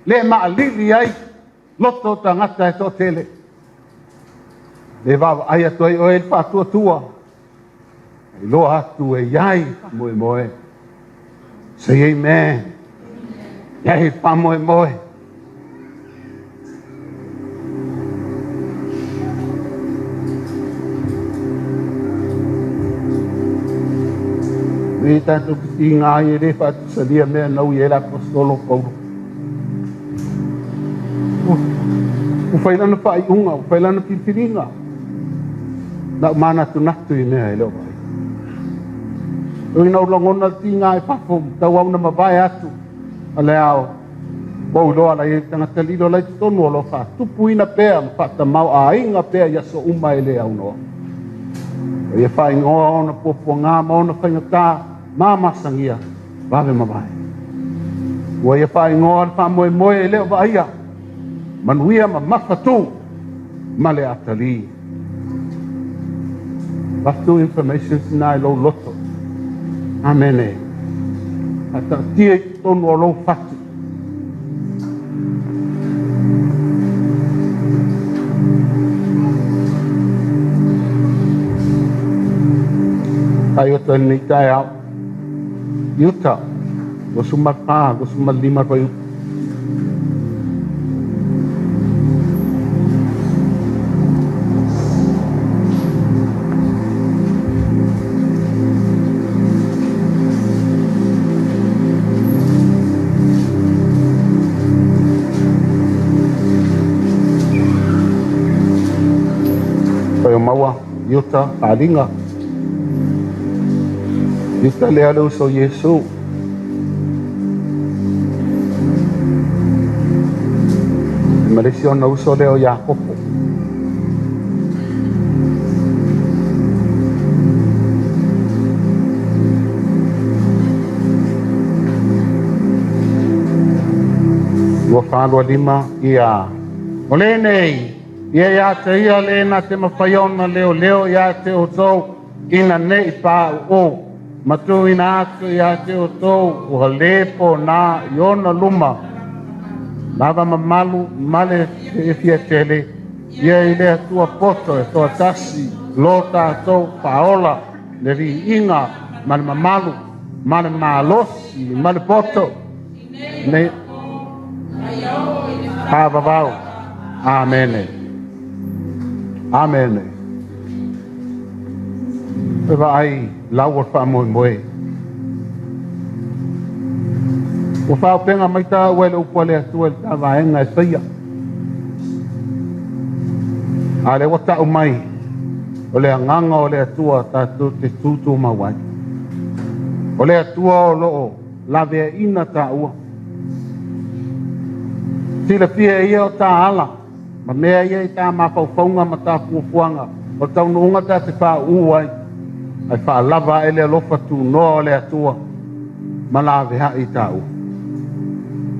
le e maalili ai, loto tangata e to tele. Le vava ai atuai o e whātuatua. I loa atu e iai moe moe. Say amen. Iai wha moe moe. Me tātou ki ngā i re whātu salia mea nau I e la apostolo Paulo. U whailana whai unga, u whailana pipiringa. Nau mana tu natu I mea e leo vai. O ina ulangona ti ngā e pafum, tau au na mawai atu. A le ao, bau loa la e tangata lilo lai tonu o lo wha. Tupu ina pēa, mwhata mau a inga pēa yaso uma e le au noa. O ia whai ngoa ona popua ngā maona whaingatā, māmasangia, wawe mawai. O ia whai ngoa na wha moe e leo vaia. Manuia ma mawhatu, ma le atali. Whatu information sinai lo loto. Amene. Ata tia I tonu o lo whatu. Kai o tani tai au. Iuta. Gosumar pā, gosumar limar pa iuta. Maua, Iuta, Alinga. Iuta le alu so Yesu. Malaysia na uso leo Yakopo. Ua whālua lima ia. O le nei, ia te ia le na te mawhaiona leo ia te o tau ina nei pā o. Matu ina atu ia te o tau ua lepo na iona luma. Lava mamalu male e fia tele. Ia i lea tua poto e toa tasi lo tātou paola le ri inga male mamalu male malosi male poto ne Pavavau. Amene. Amene. Eva ai lau fa moi moi. O fa penga mai ta wele o kwale atu el ta vaenga sia. Ale wata o mai. Ole nganga ole atua ta tu te tutu mawai. Ole atua o lo la ve ina ta ua. Tila pia ia o ta ala. Ma mea ia i ta mawhauwhaunga ma ta puafuanga. O tau nuunga ta te wha uai. Ai wha lava ele alofa tu noa ole atua. Ma la veha i ta ua.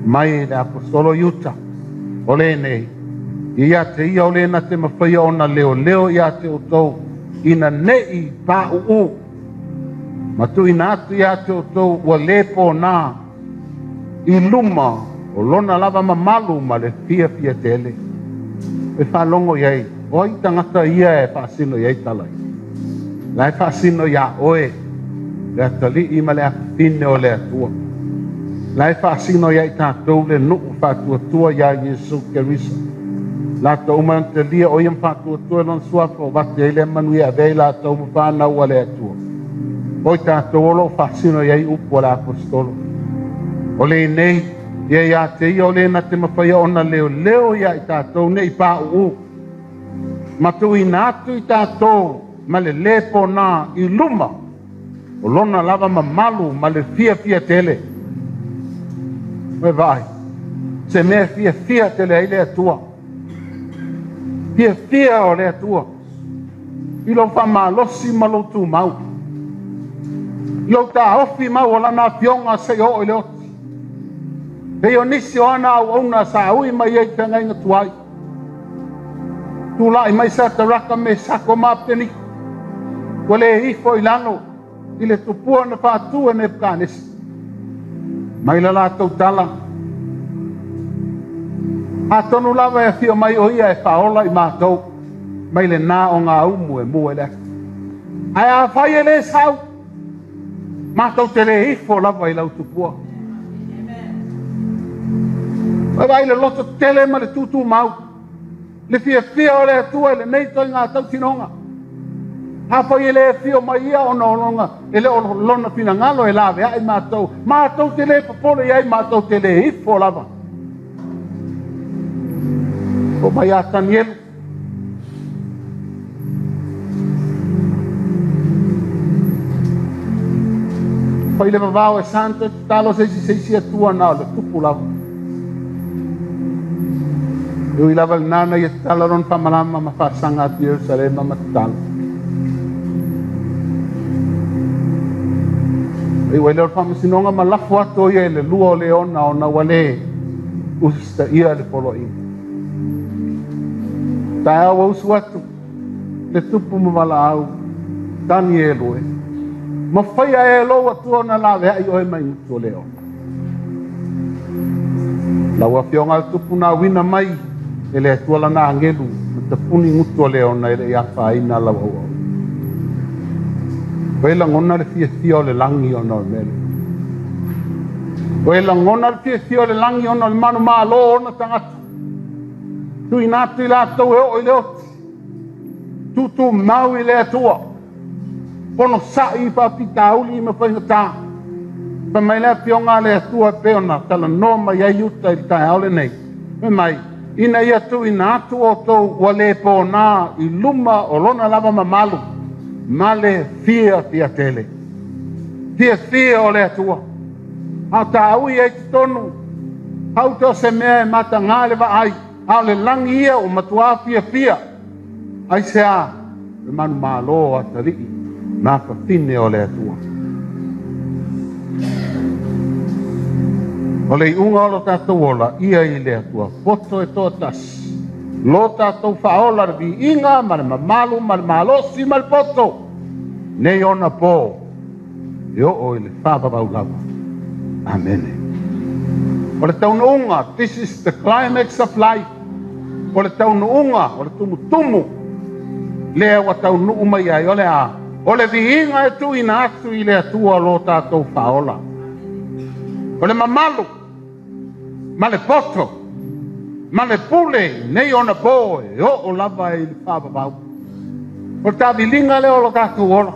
Mai le apostolo yuta. Ole nei. Ia te ia ole na te mawhaia ona leo ia te o tau. Ina nei pa uu. Ma tu ina atu ia te o tau ua lepo na. I luma. O lona lava mamalu ma le fia tele. E whalongo iei. O i tangata ia e whaasino iei talai. Lai whaasino ia oe. Le atali i ma le apine o le atua. Lai whaasino iei tātou le nuku whātua ia Jesu Kerisa. La tau umana te lia o iam whātua lon suafa o vate ele manu ia vei la tau mawhanau a le atua. O i tātou olo whaasino iei upo la apostolo. O le nei. Ia te ia o le na te mawhaia ona leo ia i tātou nei pā uu. Matu i nātu i tātou ma le lepo nā i luma. O lona lava mamalu ma le fia tele. Me vai. Se mea fia tele ai le atua. Fia o le atua. I lo whamalosi ma lo tu mau. I lo tā ofi mau o lana pionga se o le oti. Heo nisi o ana au auna sa ui mai ei te ngai ngatuai. Tūlai mai sa te raka me sako mapteni. Wale e hifo i lano. I le tupua na whātua ne pkanesi. Mai la la tau tala. A tonu lava e fio mai o ia e whaola i mātou. Mai le nā o ngā umu e mua le. Ai a whai e le sau. Mātou te le hifo lava i lau tupua. Vai le loto tele ma le tutu mau. Le fia o le atua le nei toi ngā tau tinonga. Hapa i le fia mai ia o nolonga. E le o lona pina ngalo e lawe ai mātou. Mātou te le papole i ai mātou te le hifo lava. O mai a Tanielu. Pai le vavao e santo talo seisi atua nao le tupu lava. Eu i lava nana i tala ron pamalama ma whaasanga ati Jerusalema ma tala. E wai leo whamasinonga ma lafu ato ia le lua o le ona o na wale usta ia le polo ina. Tai awa usu atu le tupu mawala au tani e loe. Ma whaia e lo atu o na lawe ai oe mai utu o le ona. Laua fionga tupu na wina mai ele atua lana angelu te puni ngutu le ona ele ia whaina la wau. Wela ngona le fia o le langi ona o mele. Wela ngona le fia o le langi ona le manu maa lo ona tangata. Tui nātu i la tau e o i le oti. Tutu mau i le atua. Pono sa i papita uli i me whaingatā. Pa mai lea pionga le atua peona tala no mai ai uta i tai aole nei. Me mai. Ina ia tu i nātu o tau wale po nā i luma o lona lava mamalu. Male fia tele. Fia o le atua. Hau ta aui e te tonu. Hau to se mea e mata ngā le wa ai. Hau le langi ia o matua fia. Ai se a. E manu malo a tariki. Nā whawhine o le atua. O le unga o lo tātou ola, ia I le atua, poto e tōtas. Lo tātou whaola vi inga, ma le mamalu, ma le malosi, ma le poto. Nei ona pō, e o le whāpapau lava. Amen. O le taununga, this is the climax of life. O le taununga, o le tumutumu. Lea wa taunuu mai ai, o le a. O le vi inga e tu ina atu I le atua lo tātou whaola. O le mamalu, ma le poto, ma le pule, nei ona poe, o lava I le whāpapau. O tawilinga le o lo tātou ola.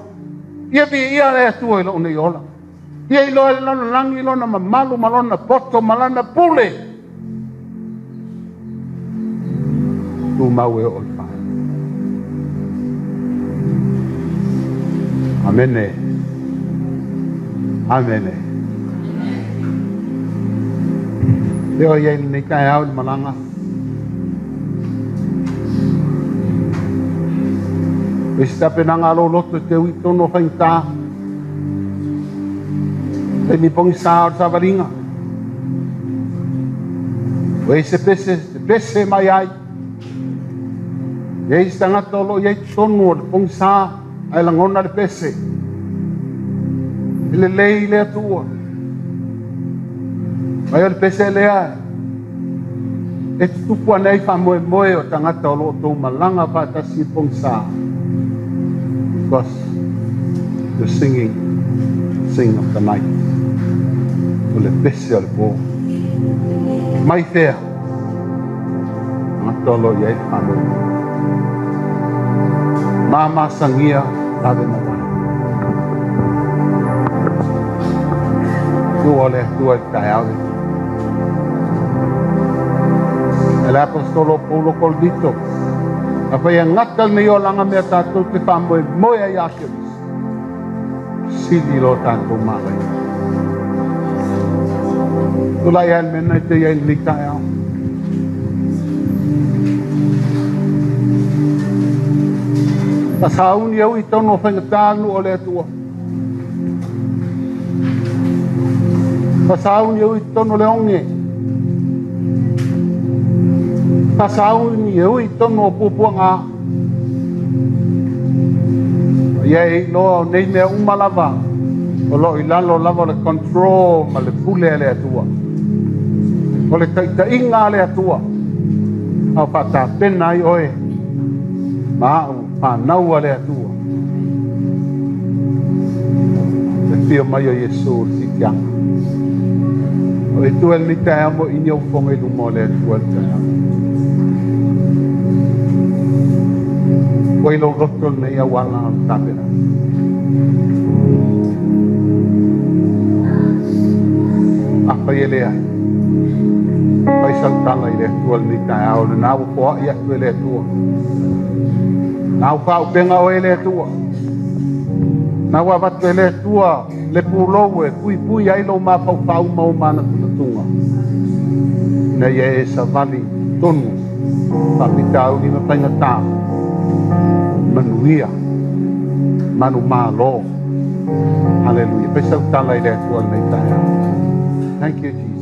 Ia vi ia le atua I lo nei ola. Ia I loa le lona langi, lona mamalu, malona poto, malana pule. Tu mau e o le whae. Amene. Amene. Leo ia nei kai au I malanga. E sta penanga lo loto te ui tono whainta. Te mi pongi sa o savaringa. O e se pese mai ai. E sta ngata lo iei tono o pongi sa ai langona le pese. Ele lei le atua. Mai o le pese lea. E tupu anei wha moe moe o tangata o lo tō malanga whātasi pongi sa. Because the sing of the night. O le pese o le pō. Mai whea. Ngata lo iei whanau. Mama sangia tawe mawai. Tua le tua tai au. El apostolo Paulo Coldito. Apa yang ngatal ni o langa mea tātou te whamoe moe ai akeris. Sili lo tātou mārai. Tulai al mena te iai ni tai au. Tasauni au I tono whangatānu o le atua. Tasauni au I tono le onge. Tasauni au I tono o pupuanga. Iei loa nei mea umalava. O lo I lalo lava le control ma le pule le atua. O le taita inga le atua. Au pata pena I oe. Maau. Nau ale atua. Te pia mai o Yesu si tianga. O e tua ni te amo I niau fonga I lumo le atua te amo. O I lo roto nei awala o tapera. Apa I ele ai. Pai saltanga I le atua ni te amo. Le nau poa I atu le atua. Nau whau penga o ele tua. Nau awatu ele tua. Le pūlou e pui ai lo ma whau mau mana tunatunga. Nei e sa vali tonu. Papitau ni matainga tā. Manuia. Manu malo. Hallelujah. Pesau tala ele tua nei taia. Thank you, Jesus.